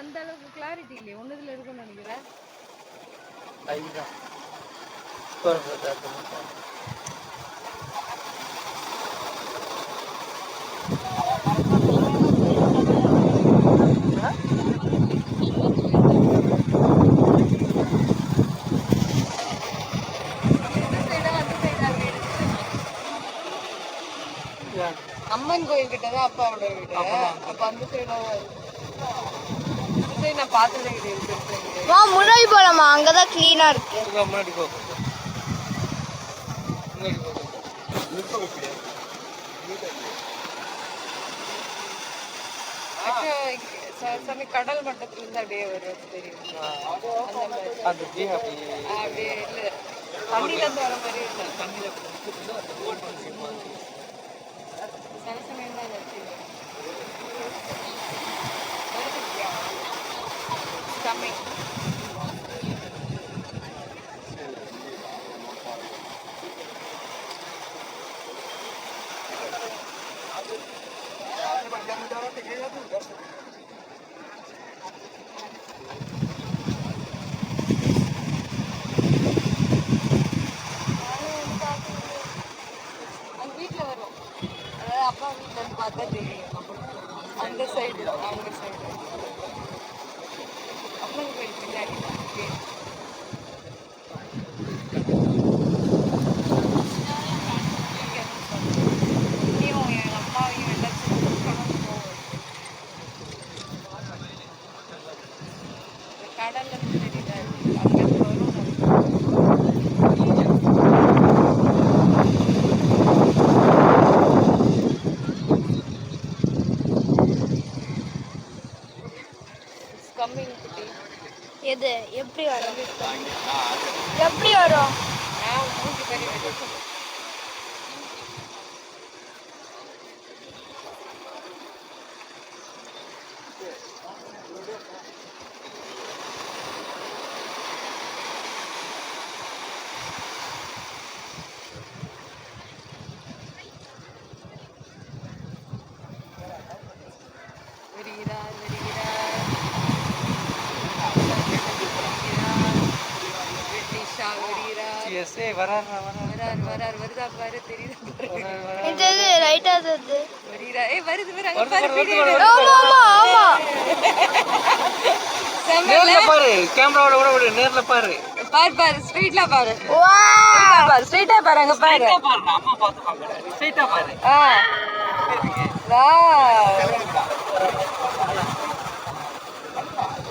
அந்த அளவுக்கு கிளாரிட்டி இல்லையே. ஒண்ணுதுல இருக்குன்னு நினைக்கிறேன். ஐயா அம்மன் கோயில் கிட்டதான் அப்பாவோட வீடு. அப்ப அந்த சைடு நான் பார்த்ததே கிடையாது. முன்னாடி போலாமா? அங்கதான் கிளீனா இருக்கு. முன்னாடி போ. கடல் மட்டத்துல இருந்து அப்படியே வரும் தெரியும். அப்படியே இல்ல தண்ணில இருந்து வர மாதிரி இல்லை. தண்ணியில சில சமயம் தான் coming. வீட்டுல வரும். அதாவது அப்பா வீட்டுல இருந்து பார்த்தா தெரியும். அந்த சைடு அவங்க சைடு அம்மன் கோயில் பின்னாடி என் அம்மாவையும் எல்லாத்தையும் கடல்ல இருந்து தெரியல. அங்கிருந்து வரும். எது எப்படி வரும்? எப்படி வரும்?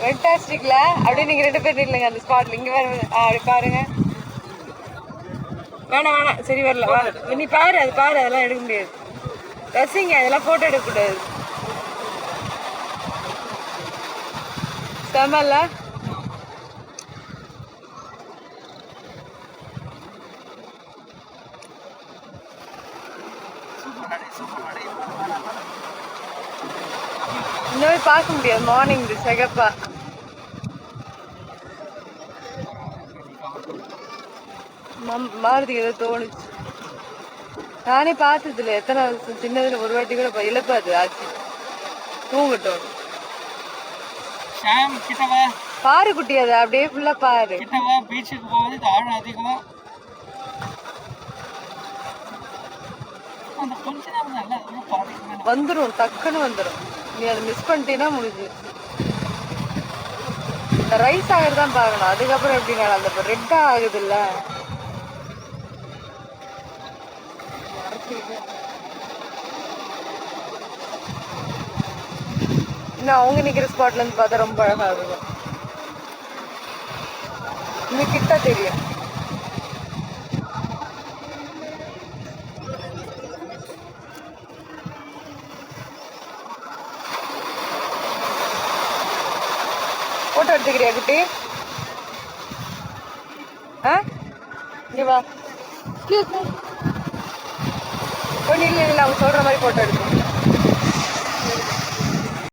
ஃபேண்டாஸ்டிக்ல அப்படியே நீங்க ரெண்டு பேர் நில்லுங்க அந்த ஸ்பாட்ல. இங்க அப்படி பாருங்க. வேணாம் வேணாம், சரி வரல. நீ பாரு, அது பாரு, அதெல்லாம் எடுக்க முடியாது. ரசிங்க, அதெல்லாம் போட்டோ எடுக்கக்கூடாது. செமல்ல இன்னும் பார்க்க முடியாது. மார்னிங் செகப்பா மாறுதுக்கு ஏதோ தோணுச்சு. நானே பார்த்தது இல்லை. எத்தனை வருஷம் சின்னதுல ஒரு வாட்டி கூட இழப்பாது ஆச்சு. தூங்கட்டும். பாரு குட்டி, அதை அப்படியே ஃபுல்லா பாரு. பீச்சுக்கு போவது ஆழம் அதிகம். வந்துடும், டக்குன்னு வந்துடும். நீ அதை மிஸ் பண்ணிட்டீங்கன்னா முடிஞ்சு. இந்த ரைஸ் ஆகுறதுதான் பார்க்கணும். அதுக்கப்புறம் எப்படி அந்த ரெட்டா ஆகுது இல்ல. இன்னும் அவங்க நிக்கிற ஸ்பாட்ல இருந்து பார்த்தா ரொம்ப அழகா இருக்கும். இன்னும் கிட்ட தெரியும். போட்டோ எடுத்துக்கிறியா குட்டி? இங்க வா. இல்லை அவங்க சொல்ற மாதிரி போட்டோ எடுக்கணும்.